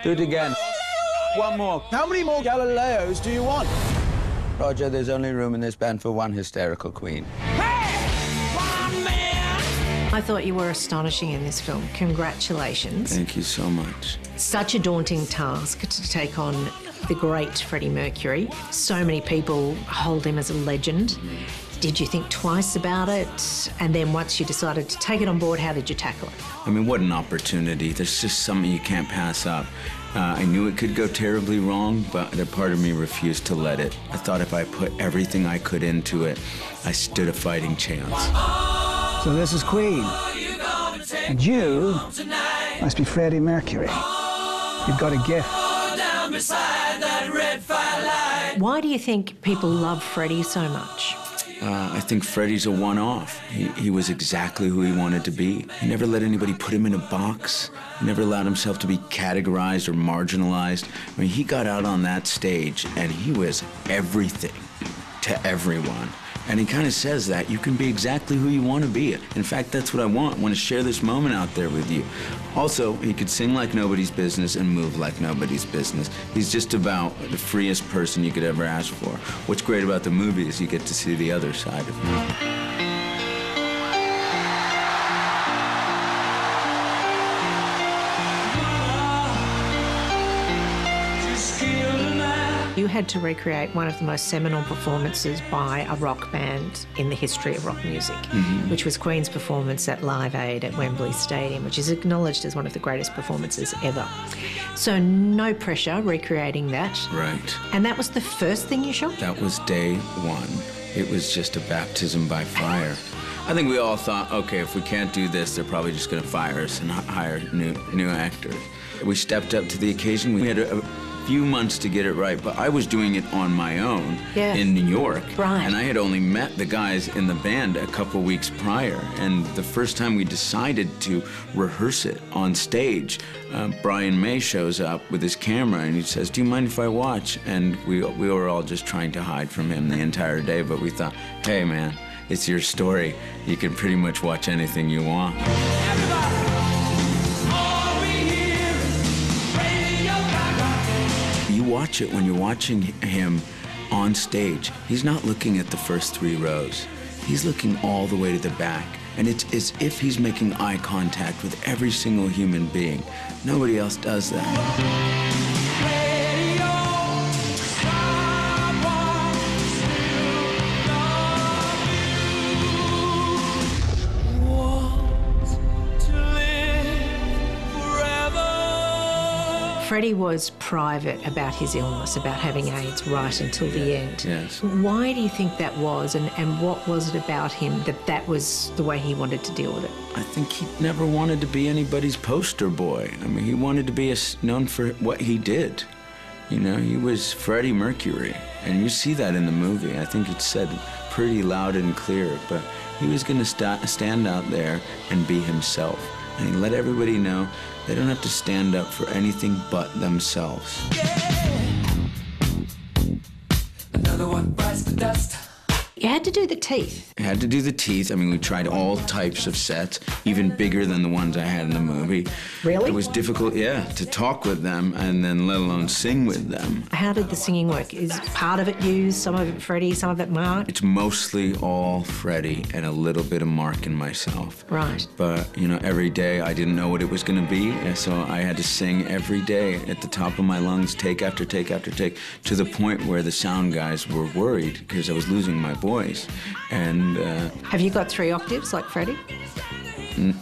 Do it again. One more. How many more Galileos do you want? Roger, there's only room in this band for one hysterical queen. I thought you were astonishing in this film. Congratulations. Thank you so much. Such a daunting task to take on the great Freddie Mercury. So many people hold him as a legend. Did you think twice about it? And then once you decided to take it on board, how did you tackle it? I mean, what an opportunity. There's just something you can't pass up. I knew it could go terribly wrong, but a part of me refused to let it. I thought if I put everything I could into it, I stood a fighting chance. So this is Queen. And you must be Freddie Mercury. You've got a gift. Why do you think people love Freddie so much? I think Freddie's a one-off. He was exactly who he wanted to be. He never let anybody put him in a box. He never allowed himself to be categorized or marginalized. I mean, he got out on that stage and he was everything to everyone. And he kind of says that you can be exactly who you want to be. In fact, that's what I want. I want to share this moment out there with you. Also, he could sing like nobody's business and move like nobody's business. He's just about the freest person you could ever ask for. What's great about the movie is you get to see the other side of him. You had to recreate one of the most seminal performances by a rock band in the history of rock music, which was Queen's performance at Live Aid at Wembley Stadium, which is acknowledged as one of the greatest performances ever. So no pressure recreating that. Right. And that was the first thing you shot? That was day one. It was just a baptism by fire. I think we all thought, okay, if we can't do this, they're probably just going to fire us and hire new actors. We stepped up to the occasion. We had a few months to get it right, but I was doing it on my own in New York. Right. And I had only met the guys in the band a couple weeks prior. And the first time we decided to rehearse it on stage, Brian May shows up with his camera and he says, "Do you mind if I watch?" And we were all just trying to hide from him the entire day, but we thought, hey man, it's your story. You can pretty much watch anything you want. You watch it when you're watching him on stage. He's not looking at the first 3 rows. He's looking all the way to the back. And it's as if he's making eye contact with every single human being. Nobody else does that. Freddie was private about his illness, about having AIDS right until the end. Yes. Why do you think that was, and what was it about him that was the way he wanted to deal with it? I think he never wanted to be anybody's poster boy. I mean, he wanted to be known for what he did. You know, he was Freddie Mercury, and you see that in the movie. I think it's said pretty loud and clear, but he was going to stand out there and be himself. And he let everybody know they don't have to stand up for anything but themselves. Another one bites the dust. You had to do the teeth. I had to do the teeth. I mean, we tried all types of sets, even bigger than the ones I had in the movie. Really? It was difficult, to talk with them and then let alone sing with them. How did the singing work? Is part of it you, some of it Freddie, some of it Mark? It's mostly all Freddie and a little bit of Mark and myself. Right. But, you know, every day I didn't know what it was going to be, and so I had to sing every day at the top of my lungs, take after take after take, to the point where the sound guys were worried because I was losing my voice. And have you got 3 octaves like Freddie?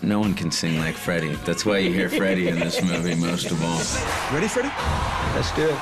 No one can sing like Freddie. That's why you hear Freddie in this movie most of all. Ready, Freddie? Let's do it.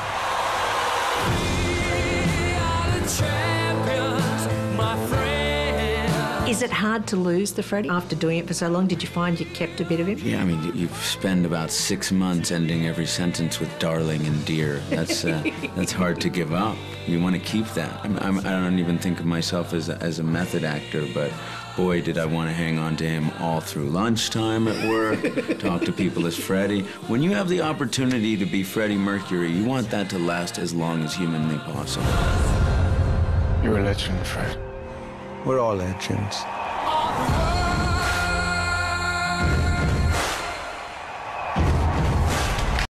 Is it hard to lose the Freddie after doing it for so long? Did you find you kept a bit of him? Yeah, I mean, you spend about 6 months ending every sentence with darling and dear. That's hard to give up. You want to keep that. I don't even think of myself as a method actor, but boy, did I want to hang on to him all through lunchtime at work, talk to people as Freddie. When you have the opportunity to be Freddie Mercury, you want that to last as long as humanly possible. You're a legend, Fred. We're all legends.